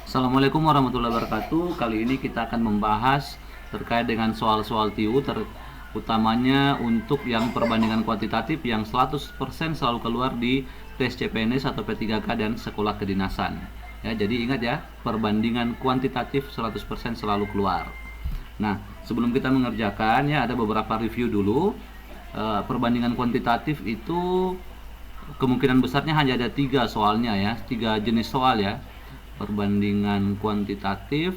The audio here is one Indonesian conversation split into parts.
Assalamualaikum warahmatullahi wabarakatuh. Kali ini kita akan membahas terkait dengan soal-soal TIU, utamanya untuk yang perbandingan kuantitatif yang 100% selalu keluar di tes CPNS atau P3K dan sekolah kedinasan. Ya, jadi ingat ya, perbandingan kuantitatif 100% selalu keluar. Nah, sebelum kita mengerjakan ya ada beberapa review dulu. Perbandingan kuantitatif itu kemungkinan besarnya hanya ada 3 soalnya ya, 3 jenis soal ya. Perbandingan kuantitatif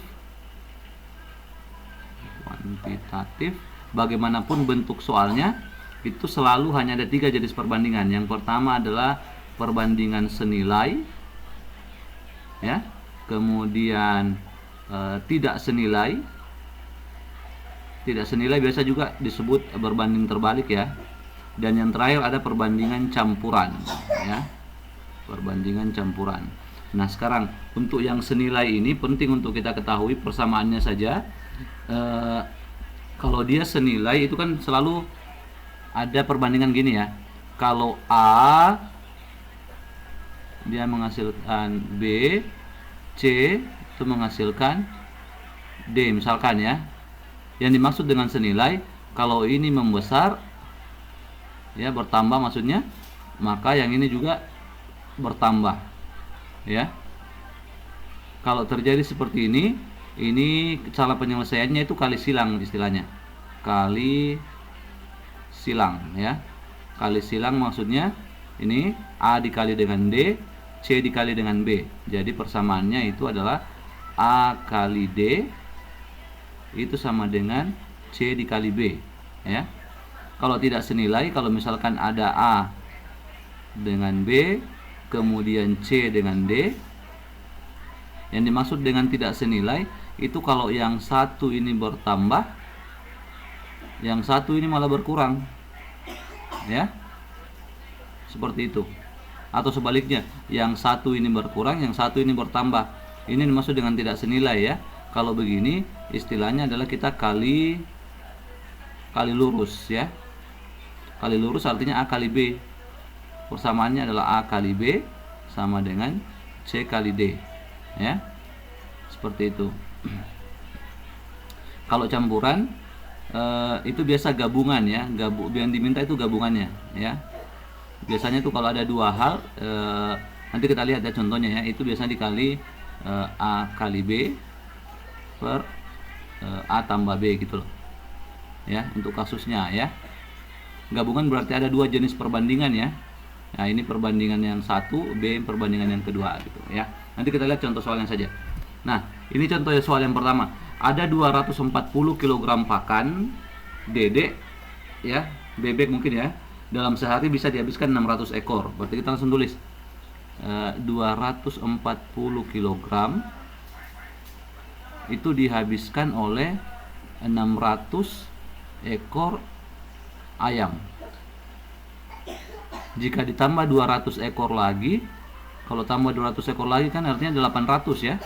bagaimanapun bentuk soalnya itu selalu hanya ada 3 jenis perbandingan. Yang pertama adalah perbandingan senilai ya, kemudian tidak senilai biasa juga disebut berbanding terbalik ya, dan yang terakhir ada perbandingan campuran ya, perbandingan campuran. Nah, sekarang untuk yang senilai ini penting untuk kita ketahui persamaannya saja. Kalau dia senilai itu kan selalu ada perbandingan gini ya. Kalau A dia menghasilkan B, C itu menghasilkan D misalkan ya. Yang dimaksud dengan senilai, kalau ini membesar ya, bertambah maksudnya, maka yang ini juga bertambah ya. Kalau terjadi seperti ini cara penyelesaiannya itu kali silang istilahnya. Kali silang ya. Kali silang maksudnya ini A dikali dengan D, C dikali dengan B. Jadi persamaannya itu adalah A kali D itu sama dengan C dikali B ya. Kalau tidak senilai, kalau misalkan ada A dengan B kemudian C dengan D, yang dimaksud dengan tidak senilai itu kalau yang satu ini bertambah, yang satu ini malah berkurang ya, seperti itu. Atau sebaliknya, yang satu ini berkurang, yang satu ini bertambah, ini dimaksud dengan tidak senilai ya. Kalau begini istilahnya adalah kita kali lurus ya. Kali lurus artinya A kali B. Persamaannya adalah A kali B sama dengan C kali D ya, seperti itu. Kalau campuran itu biasa gabungan ya, yang diminta itu gabungannya ya. Biasanya tuh kalau ada dua hal, nanti kita lihat ya contohnya ya, itu biasanya dikali A kali B per A tambah B gitu loh ya, untuk kasusnya ya. Gabungan berarti ada 2 jenis perbandingan ya. Nah, ini perbandingan yang satu, B perbandingan yang kedua gitu ya. Nanti kita lihat contoh soalnya saja. Nah, ini contoh soal yang pertama. Ada 240 kg pakan dedek ya, bebek mungkin ya. Dalam sehari bisa dihabiskan 600 ekor. Berarti kita langsung tulis 240 kg itu dihabiskan oleh 600 ekor ayam. Jika ditambah 200 ekor lagi, kalau tambah 200 ekor lagi kan artinya 800 ya.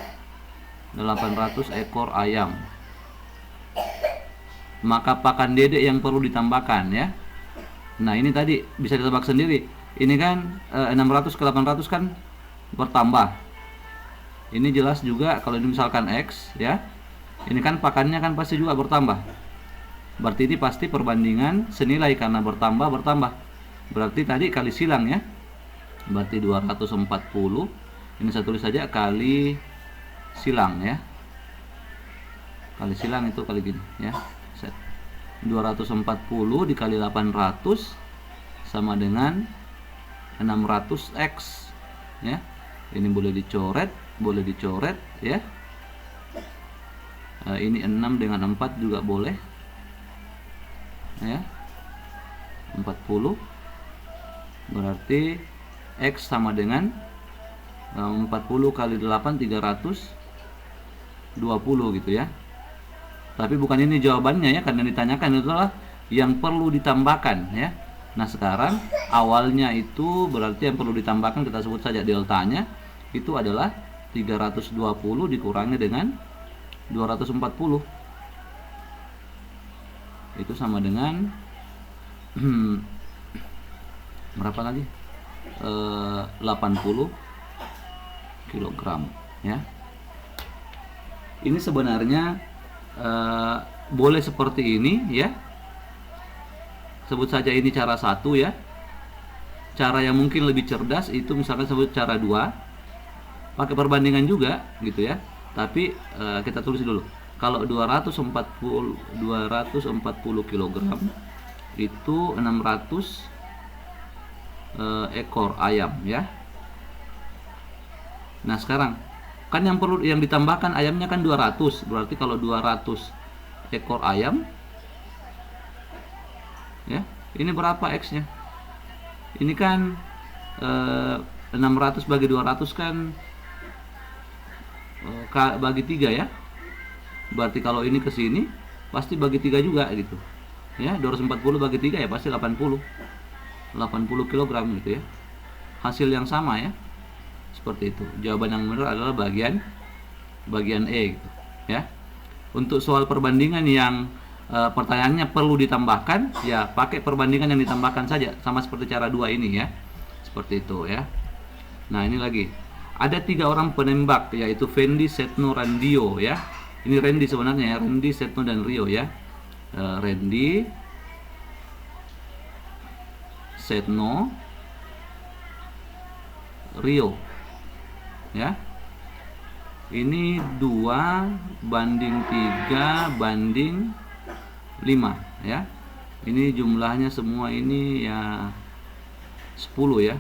800 ekor ayam. Maka pakan dedek yang perlu ditambahkan ya. Nah, ini tadi bisa ditebak sendiri. Ini kan 600 ke 800 kan bertambah. Ini jelas juga kalau ini misalkan X ya. Ini kan pakannya kan pasti juga bertambah. Berarti ini pasti perbandingan senilai karena bertambah. Berarti tadi kali silang ya. Berarti 240. Ini saya tulis saja kali silang ya. Kali silang itu kali gini ya. 240 dikali 800 sama dengan 600x ya. Ini boleh dicoret ya. Ini 6 dengan 4 juga boleh ya. 40 berarti X sama dengan 40 kali 8 320 gitu ya. Tapi bukan ini jawabannya ya, karena ditanyakan itu adalah yang perlu ditambahkan ya. Nah, sekarang awalnya itu berarti yang perlu ditambahkan kita sebut saja deltanya itu adalah 320 dikurangi dengan 240. Itu sama dengan berapa lagi? 80 kg ya. ini sebenarnya boleh seperti ini ya. Sebut saja ini cara 1 ya. Cara yang mungkin lebih cerdas itu misalkan sebut cara 2. Pakai perbandingan juga gitu ya. Tapi kita tulis dulu. Kalau 240 kg itu 600 ekor ayam ya. Nah, sekarang kan yang ditambahkan ayamnya kan 200. Berarti kalau 200 ekor ayam ya, ini berapa X-nya? Ini kan 600 bagi 200 kan bagi 3 ya. Berarti kalau ini ke sini pasti bagi 3 juga gitu. Ya, 240 bagi 3 ya pasti 80 kg gitu ya. Hasil yang sama ya. Seperti itu. Jawaban yang benar adalah bagian E gitu ya. Untuk soal perbandingan yang pertanyaannya perlu ditambahkan, ya pakai perbandingan yang ditambahkan saja, sama seperti cara 2 ini ya. Seperti itu ya. Nah, ini lagi. Ada 3 orang penembak, yaitu Fendi, Setno, Randio ya. Ini Randy sebenarnya ya, Randy, Setno, dan Rio ya. Randy, Setno, Rio ya. Ini 2 banding 3 banding 5 ya. Ini jumlahnya semua ini ya 10 ya.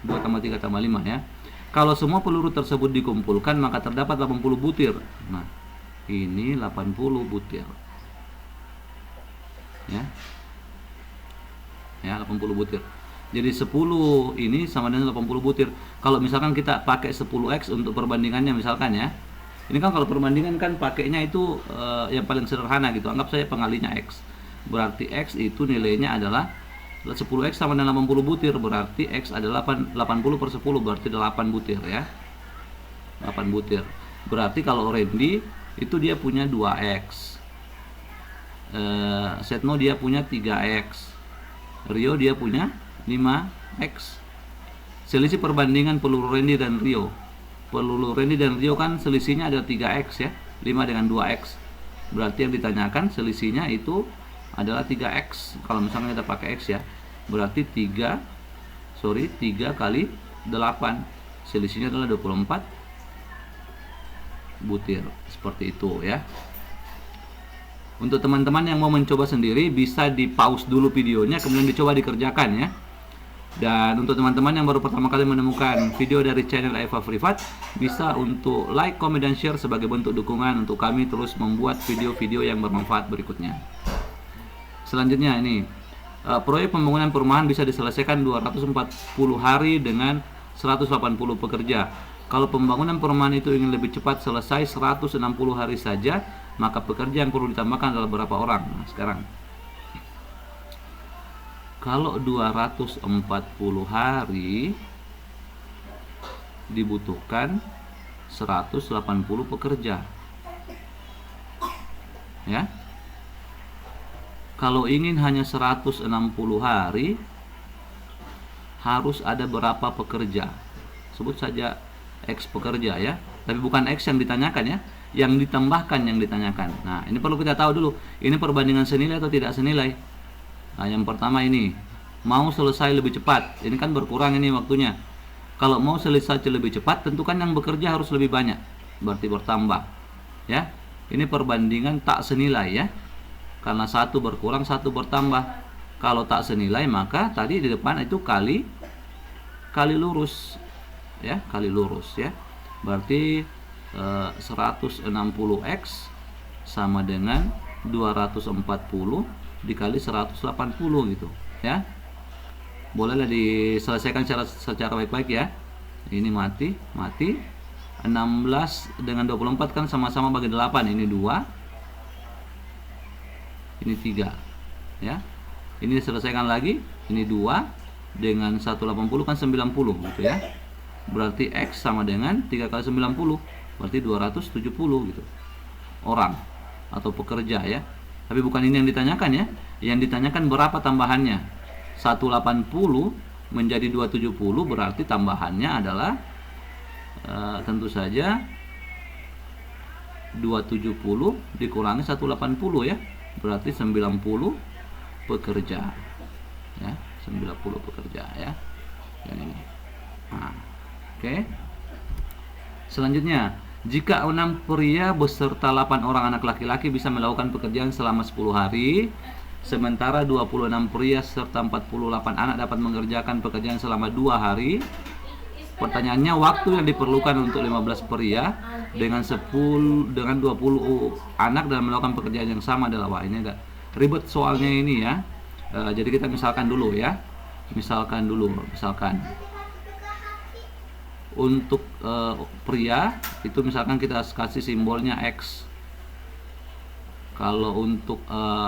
2 tambah 3 tambah 5 ya. Kalau semua peluru tersebut dikumpulkan maka terdapat 80 butir. Nah, ini 80 butir ya. Ya, 80 butir. Jadi 10 ini sama dengan 80 butir. Kalau misalkan kita pakai 10x untuk perbandingannya misalkan ya. Ini kan kalau perbandingan kan pakainya itu yang paling sederhana gitu. Anggap saya pengalinya X. Berarti X itu nilainya adalah 10x sama dengan 80 butir. Berarti X adalah 80 per 10. Berarti 8 butir ya. 8 butir. Berarti kalau Randy itu dia punya 2x. Setno dia punya 3x. Rio dia punya 5x. Selisih perbandingan peluru Randy dan Rio. Peluru Randy dan Rio kan selisihnya ada 3x ya. 5 dengan 2x. Berarti yang ditanyakan selisihnya itu adalah 3x. Kalau misalnya kita pakai x ya. Berarti 3 kali 8. Selisihnya adalah 24 butir. Seperti itu ya. Untuk teman-teman yang mau mencoba sendiri bisa di pause dulu videonya kemudian dicoba dikerjakan ya. Dan untuk teman-teman yang baru pertama kali menemukan video dari channel Eva Privat, bisa untuk like, comment, dan share sebagai bentuk dukungan untuk kami terus membuat video-video yang bermanfaat berikutnya. Selanjutnya ini proyek pembangunan perumahan bisa diselesaikan 240 hari dengan 180 pekerja. Kalau pembangunan perumahan itu ingin lebih cepat selesai 160 hari saja, maka pekerja yang perlu ditambahkan adalah berapa orang? Nah, sekarang kalau 240 hari dibutuhkan 180 pekerja. Ya. Kalau ingin hanya 160 hari harus ada berapa pekerja? Sebut saja X pekerja ya. Tapi bukan X yang ditanyakan ya, yang ditambahkan yang ditanyakan. Nah, ini perlu kita tahu dulu, ini perbandingan senilai atau tidak senilai. Nah, yang pertama ini mau selesai lebih cepat. Ini kan berkurang ini waktunya. Kalau mau selesai lebih cepat, tentukan yang bekerja harus lebih banyak. Berarti bertambah. Ya. Ini perbandingan tak senilai ya. Karena satu berkurang, satu bertambah. Kalau tak senilai maka tadi di depan itu kali lurus. Ya, kali lurus ya. Berarti 160x sama dengan 240 dikali 180 gitu ya. Bolehlah diselesaikan secara baik-baik ya. Ini mati 16 dengan 24 kan sama-sama bagi 8. Ini 2, ini 3 ya. Ini diselesaikan lagi. Ini 2 dengan 180 kan 90 gitu ya. Berarti X sama dengan 3 kali 90. Berarti 270 gitu orang atau pekerja ya. Tapi bukan ini yang ditanyakan ya. Yang ditanyakan berapa tambahannya. 180 menjadi 270 berarti tambahannya adalah tentu saja 270 dikurangi 180 ya, berarti 90 pekerja ya, 90 pekerja ya, yang ini. Nah, oke. Selanjutnya, jika 6 pria beserta 8 orang anak laki-laki bisa melakukan pekerjaan selama 10 hari, sementara 26 pria serta 48 anak dapat mengerjakan pekerjaan selama 2 hari. Pertanyaannya, waktu yang diperlukan untuk 15 pria dengan 20 anak dalam melakukan pekerjaan yang sama adalah, wah ini agak ribet soalnya ini ya. Jadi kita misalkan dulu ya. Misalkan untuk pria itu misalkan kita kasih simbolnya X. Kalau untuk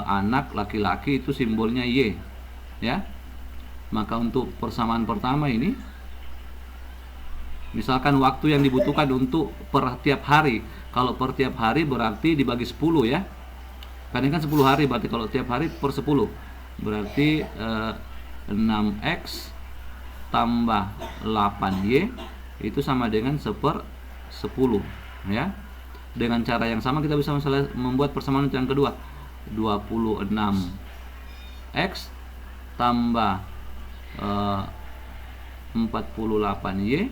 anak laki-laki itu simbolnya Y ya. Maka untuk persamaan pertama ini, misalkan waktu yang dibutuhkan untuk per tiap hari. Kalau per tiap hari berarti dibagi 10 ya. Karena kan 10 hari, berarti kalau tiap hari per 10. Berarti 6X tambah 8Y itu sama dengan 1/10 ya. Dengan cara yang sama kita bisa membuat persamaan yang kedua. 26X tambah 48Y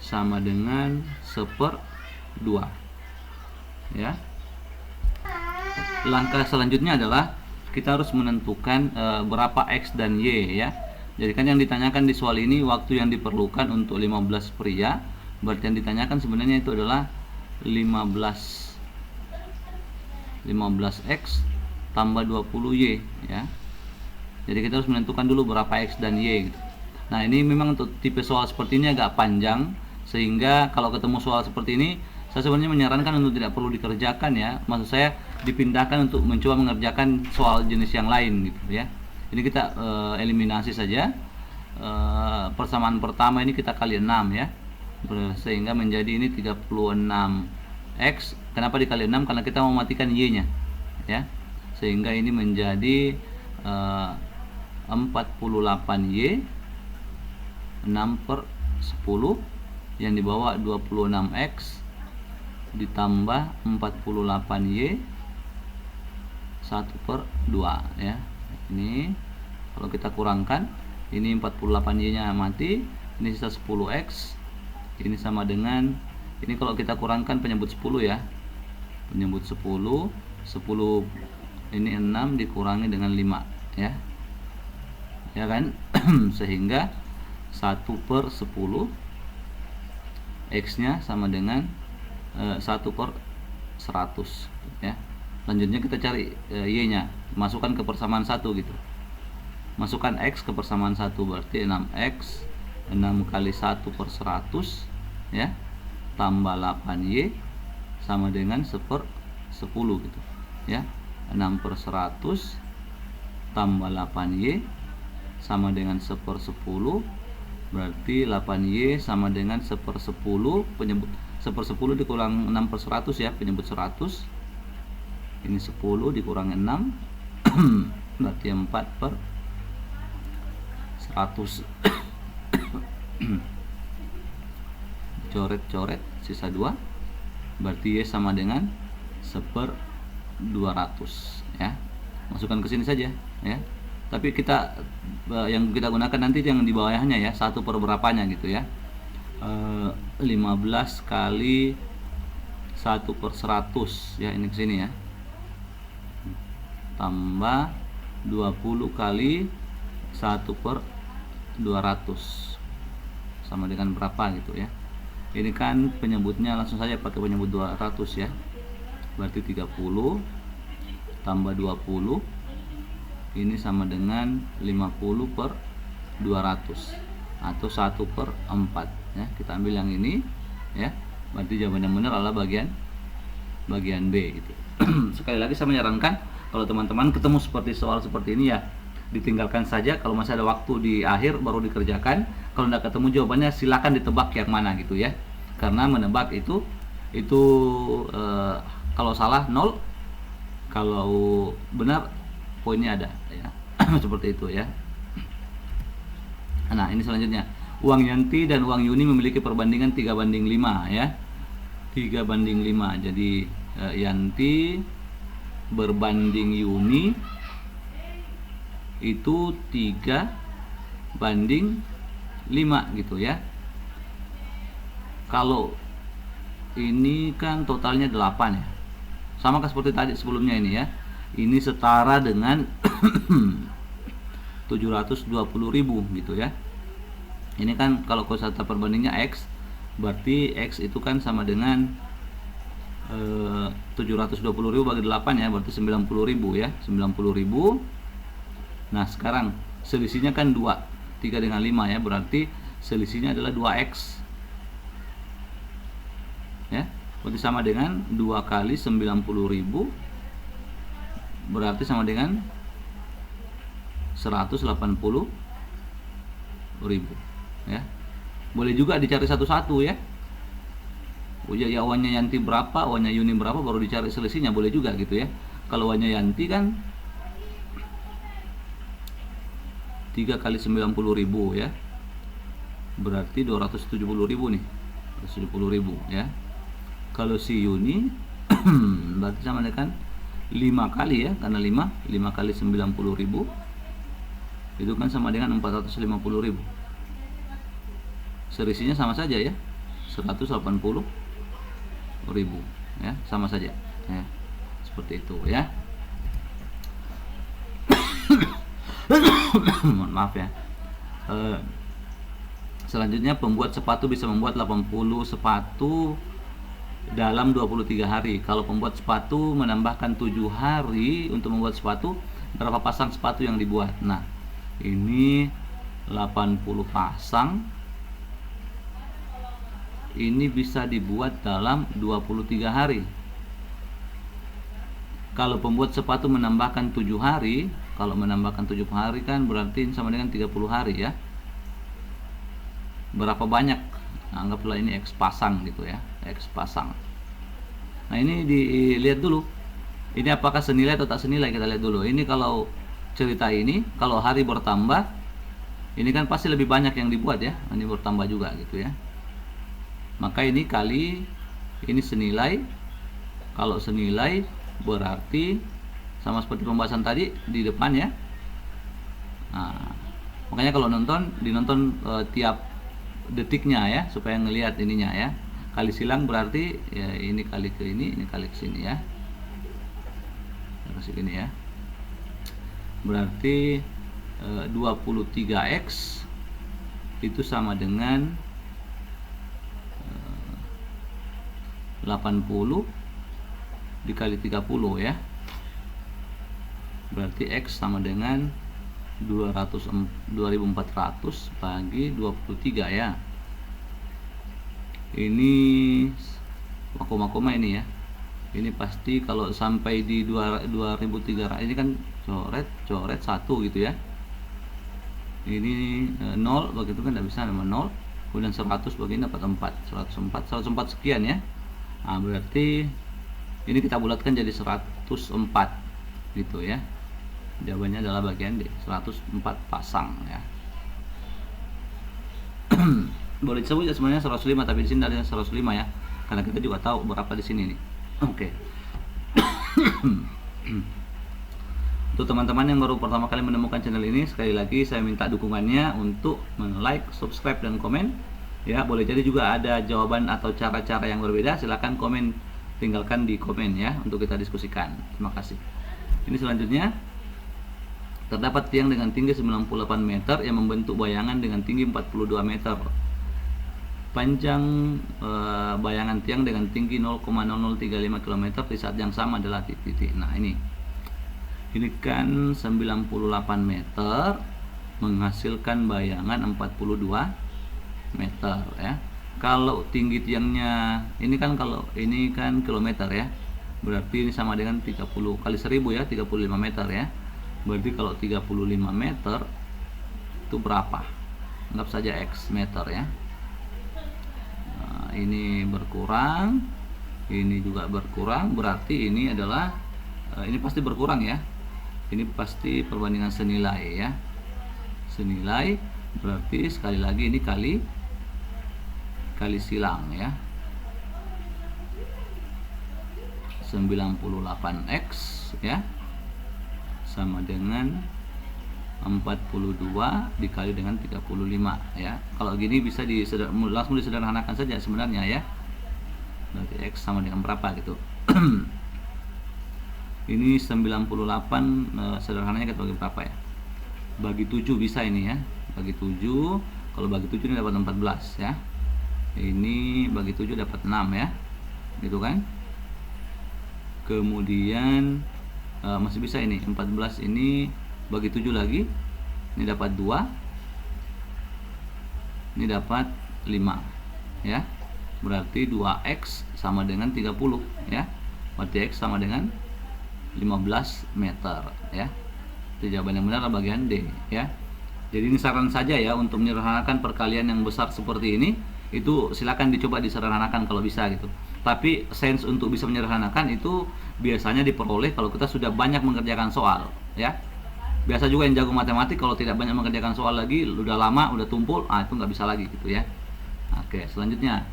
sama dengan 1/2 ya. Langkah selanjutnya adalah kita harus menentukan berapa X dan Y ya. Jadi kan yang ditanyakan di soal ini waktu yang diperlukan untuk 15 pria, berarti yang ditanyakan sebenarnya itu adalah 15X tambah 20Y ya. Jadi kita harus menentukan dulu berapa X dan Y gitu. Nah, ini memang untuk tipe soal seperti ini agak panjang, sehingga kalau ketemu soal seperti ini saya sebenarnya menyarankan untuk tidak perlu dikerjakan ya. Maksud saya dipindahkan untuk mencoba mengerjakan soal jenis yang lain gitu ya. Ini kita eliminasi saja. Persamaan pertama ini kita kali 6 ya. Sehingga menjadi ini 36X. Kenapa dikali 6? Karena kita mau matikan Y-nya ya. Sehingga ini menjadi 48Y 6/10 yang dibawa 26X ditambah 48Y 1/2 ya. Ini kalau kita kurangkan, ini 48Y nya mati, ini sisa 10X, ini sama dengan, ini kalau kita kurangkan penyebut 10 ya, penyebut 10 ini 6 dikurangi dengan 5 ya, ya kan. Sehingga 1/10 X nya sama dengan 1/100 ya. Selanjutnya kita cari Y nya, masukkan ke persamaan 1 gitu. Masukkan X ke persamaan 1, berarti 6X 6 kali 1/100 ya, tambah 8Y sama dengan 1/10 gitu ya. 6/100 tambah 8Y sama dengan 1/10, berarti 8Y sama dengan 1/10, penyebut 1/10 dikurang 6/100 ya, penyebut 100. Ini 10 dikurangi 6 berarti 4/100. Coret-coret sisa 2, berarti Y sama dengan 1/200 ya. Masukkan ke sini saja ya. Tapi kita yang kita gunakan nanti yang di bawahnya ya, 1 per berapanya gitu ya. 15 kali 1/100 ya, ini ke sini ya. Tambah 20 kali 1/200 sama dengan berapa gitu ya. Ini kan penyebutnya langsung saja pakai penyebut 200 ya. Berarti 30 tambah 20 ini sama dengan 50/200 atau 1/4 ya. Kita ambil yang ini ya. Berarti jawaban yang benar adalah bagian B gitu. Sekali lagi saya menyarankan kalau teman-teman ketemu seperti soal seperti ini ya, ditinggalkan saja. Kalau masih ada waktu di akhir baru dikerjakan. Kalau tidak ketemu jawabannya silakan ditebak yang mana gitu ya. Karena menebak itu kalau salah 0, kalau benar poinnya ada ya. Seperti itu ya. Nah, ini selanjutnya. Uang Yanti dan uang Yuni memiliki perbandingan 3/5 ya. 3/5. Jadi Yanti berbanding Yuni itu 3:5 gitu ya. Kalau ini kan totalnya 8 ya. Sama seperti tadi sebelumnya ini ya. Ini setara dengan 720.000 gitu ya. Ini kan kalau kosata perbandingnya X, berarti X itu kan sama dengan 720.000 bagi 8 ya, berarti 90.000 ya, 90.000. Nah sekarang selisihnya kan 2, 3 dengan 5 ya, berarti selisihnya adalah 2X ya, berarti sama dengan 2 kali 90.000, berarti sama dengan 180.000 ya. Boleh juga dicari satu-satu ya. Oh ya, awannya Yanti berapa, awannya Yuni berapa, baru dicari selisihnya, boleh juga gitu ya. Kalau awannya Yanti kan 3 kali 90.000 ya, berarti 270.000 nih, 270.000 ya. Kalau si Yuni berarti sama dengan 5 kali ya, karena 5 kali 90.000 itu kan sama dengan 450.000. Selisihnya sama saja ya, 180.000 ya, sama saja ya, seperti itu ya. Mohon maaf ya. Selanjutnya pembuat sepatu bisa membuat 80 sepatu dalam 23 hari. Kalau pembuat sepatu menambahkan 7 hari untuk membuat sepatu, berapa pasang sepatu yang dibuat? Nah, ini 80 pasang. Ini bisa dibuat dalam 23 hari. Kalau pembuat sepatu menambahkan 7 hari, kalau menambahkan 7 hari kan berarti sama dengan 30 hari ya. Berapa banyak? Anggaplah ini X pasang gitu ya, X pasang. Nah ini dilihat dulu, ini apakah senilai atau tak senilai, kita lihat dulu. Ini kalau cerita ini, kalau hari bertambah, ini kan pasti lebih banyak yang dibuat ya, ini bertambah juga gitu ya. Maka ini kali, ini senilai. Kalau senilai berarti sama seperti pembahasan tadi di depan ya. Nah, makanya kalau dinonton tiap detiknya ya, supaya ngelihat ininya ya. Kali silang berarti ya, ini kali ke ini kali ke sini ya. Kasih gini ya. Berarti 23X itu sama dengan 80 dikali 30 ya. Berarti X sama dengan 2400 bagi 23 ya. Ini koma-koma ini ya. Ini pasti kalau sampai di 2300 ini kan coret 1 gitu ya. Ini 0 begitu kan, tidak bisa nama 0. Kemudian 100 begini dapat 4, 104 sekian ya. Nah, berarti ini kita bulatkan jadi 104 gitu ya. Jawabannya adalah bagian D, 104 pasang ya. Boleh disebut ya sebenarnya 105, tapi di sini ada 105 ya. Karena kita juga tahu berapa di sini nih. Oke. Untuk teman-teman yang baru pertama kali menemukan channel ini, sekali lagi saya minta dukungannya untuk like, subscribe dan komen. Ya, boleh jadi juga ada jawaban atau cara-cara yang berbeda, silahkan komen, tinggalkan di komen ya untuk kita diskusikan. Terima kasih. Ini selanjutnya, terdapat tiang dengan tinggi 98 meter yang membentuk bayangan dengan tinggi 42 meter. Panjang bayangan tiang dengan tinggi 0,0035 km di saat yang sama adalah titik. Nah, ini kan 98 meter menghasilkan bayangan 42 meter ya. Kalau tinggi tiangnya ini kan, kalau ini kan kilometer ya, berarti ini sama dengan 30 kali 1000 ya, 35 meter ya. Berarti kalau 35 meter itu berapa? Anggap saja X meter ya. Nah, ini berkurang, ini juga berkurang, berarti ini adalah ini pasti berkurang ya. Ini pasti perbandingan senilai ya. Senilai berarti sekali lagi ini kali silang ya. 98x ya sama dengan 42 dikali dengan 35 ya. Kalau gini bisa langsung disederhanakan saja sebenarnya ya. Berarti x sama dengan berapa gitu. Ini 98 sederhananya kita bagi berapa ya? Bagi 7 bisa ini ya. Bagi 7, kalau bagi 7 ini dapat 14 ya. Ini bagi 7 dapat 6 ya. Gitu kan? Kemudian masih bisa ini 14 ini bagi 7 lagi, ini dapat 2, ini dapat 5 ya, berarti 2x sama dengan 30 ya, berarti x sama dengan 15 meter ya. Itu jawaban yang benar bagian D ya. Jadi ini saran saja ya untuk menyederhanakan perkalian yang besar seperti ini, itu silakan dicoba disederhanakan kalau bisa gitu. Tapi sense untuk bisa menyederhanakan itu biasanya diperoleh kalau kita sudah banyak mengerjakan soal ya. Biasa juga yang jago matematik kalau tidak banyak mengerjakan soal lagi, udah lama, udah tumpul, itu nggak bisa lagi gitu ya. Oke, selanjutnya.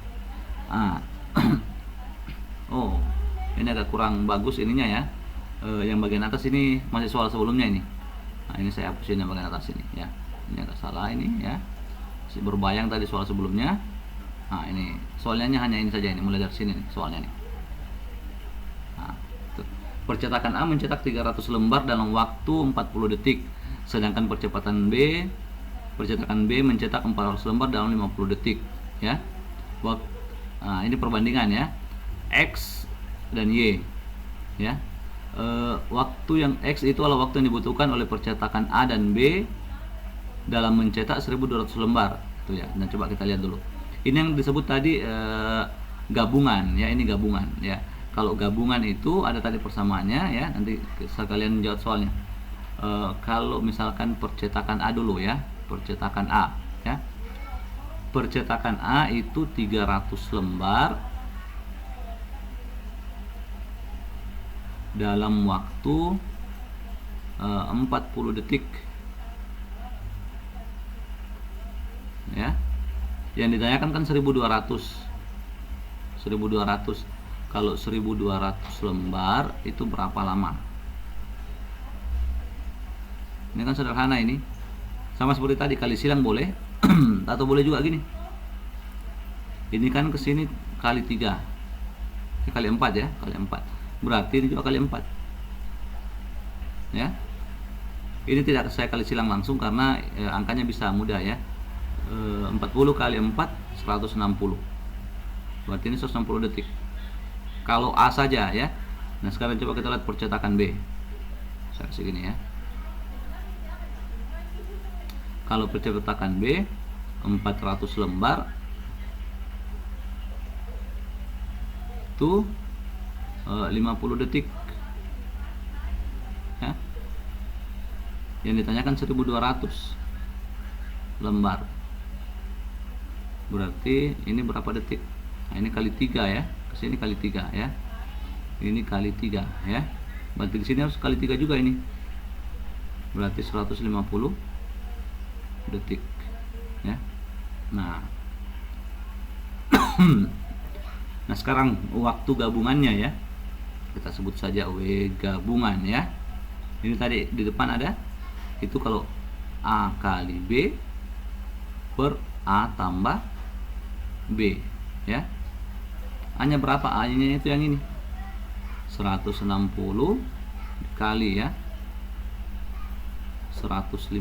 Oh, ini agak kurang bagus ininya ya. Yang bagian atas ini masih soal sebelumnya ini. Nah, ini saya hapusin yang bagian atas ini ya. Ini agak salah ini ya. Masih berbayang tadi soal sebelumnya. Nah, ini soalnya hanya ini saja, ini mulai dari sini nih, soalnya nih. Percetakan A mencetak 300 lembar dalam waktu 40 detik. Sedangkan percetakan B mencetak 400 lembar dalam 50 detik, ya. Nah, ini perbandingan ya. X dan Y, ya. Waktu yang X itu adalah waktu yang dibutuhkan oleh percetakan A dan B dalam mencetak 1200 lembar, tuh ya. Nah, coba kita lihat dulu. Ini yang disebut tadi gabungan, ya. Ini gabungan, ya. Kalau gabungan itu ada tadi persamaannya ya, nanti sekalian jawab soalnya. Kalau misalkan percetakan A dulu ya, percetakan A ya. Percetakan A itu 300 lembar dalam waktu 40 detik ya. Yang ditanyakan kan 1200. Kalau 1200 lembar itu berapa lama? Ini kan sederhana ini. Sama seperti tadi, kali silang boleh atau boleh juga gini. Ini kan ke sini kali 3. Ini kali 4 ya, kali 4. Berarti ini juga kali 4. Ya. Ini tidak saya kali silang langsung karena angkanya bisa mudah ya. 40 kali 4 160. Berarti ini 160 detik. Kalau A saja ya. Nah, sekarang coba kita lihat percetakan B. Saya kasih gini ya. Kalau percetakan B 400 lembar itu 50 detik ya. Yang ditanyakan 1200 lembar. Berarti ini berapa detik? Nah, ini kali 3 ya. Kesini kali 3 ya. Ini kali 3 ya. Berarti di sini harus kali 3 juga ini. Berarti 150 detik ya. Nah. Nah, sekarang waktu gabungannya ya. Kita sebut saja W gabungan ya. Ini tadi di depan ada itu kalau A kali B per A tambah B ya. Hanya berapa A-nya itu yang ini? 160 kali ya 150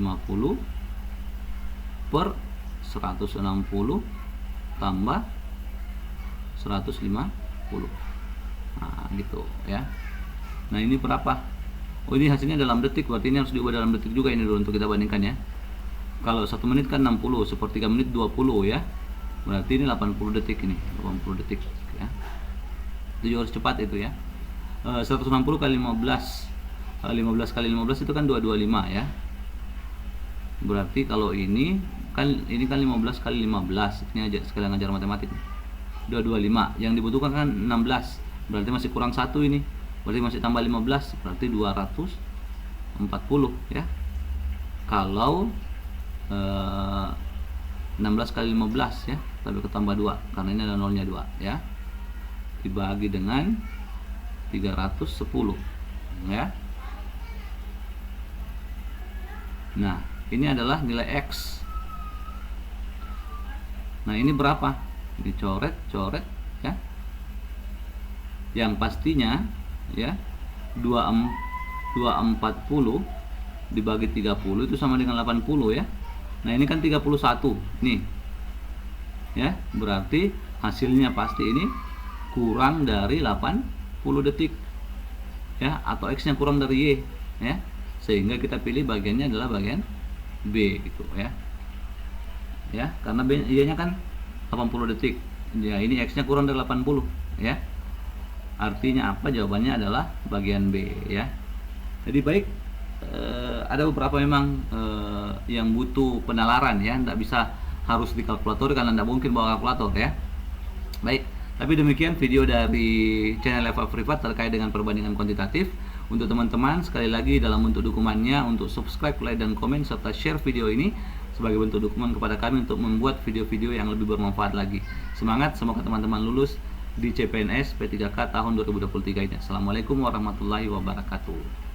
per 160 tambah 150. Nah, gitu ya. Nah, ini berapa? Oh, ini hasilnya dalam detik, berarti ini harus diubah dalam detik juga ini dulu untuk kita bandingkan ya. Kalau 1 menit kan 60, sepertiga menit 20 ya. Berarti ini 80 detik ini, 80 detik ya. Itu juga harus cepat itu ya. 160 kali 15 kali 15 itu kan 225 ya. Berarti kalau ini kan 15 kali 15. Ini aja sekalian ngajar matematik. 225. Yang dibutuhkan kan 16. Berarti masih kurang 1 ini. Berarti masih tambah 15, berarti 240 ya. Kalau 16 kali 15 ya, tapi ketambah 2 karena ini ada nolnya 2 ya. Dibagi dengan 310 ya. Nah, ini adalah nilai X. Nah, ini berapa? Dicoret ya. Yang pastinya ya 240 dibagi 30 itu sama dengan 80 ya. Nah, ini kan 31 nih. Ya, berarti hasilnya pasti ini kurang dari 80 detik. Ya, atau X-nya kurang dari Y ya. Sehingga kita pilih bagiannya adalah bagian B gitu ya. Ya, karena Y-nya kan 80 detik. Ya, ini X-nya kurang dari 80 ya. Artinya apa? Jawabannya adalah bagian B ya. Jadi baik, ada beberapa memang yang butuh penalaran ya, tidak bisa harus di kalkulator karena tidak mungkin bawa kalkulator ya. Baik, tapi demikian video dari channel Eva Privat terkait dengan perbandingan kuantitatif. Untuk teman-teman, sekali lagi dalam bentuk dukungannya untuk subscribe, like, dan komen serta share video ini sebagai bentuk dukungan kepada kami untuk membuat video-video yang lebih bermanfaat lagi. Semangat, semoga teman-teman lulus di CPNS P3K tahun 2023 ini. Assalamualaikum warahmatullahi wabarakatuh.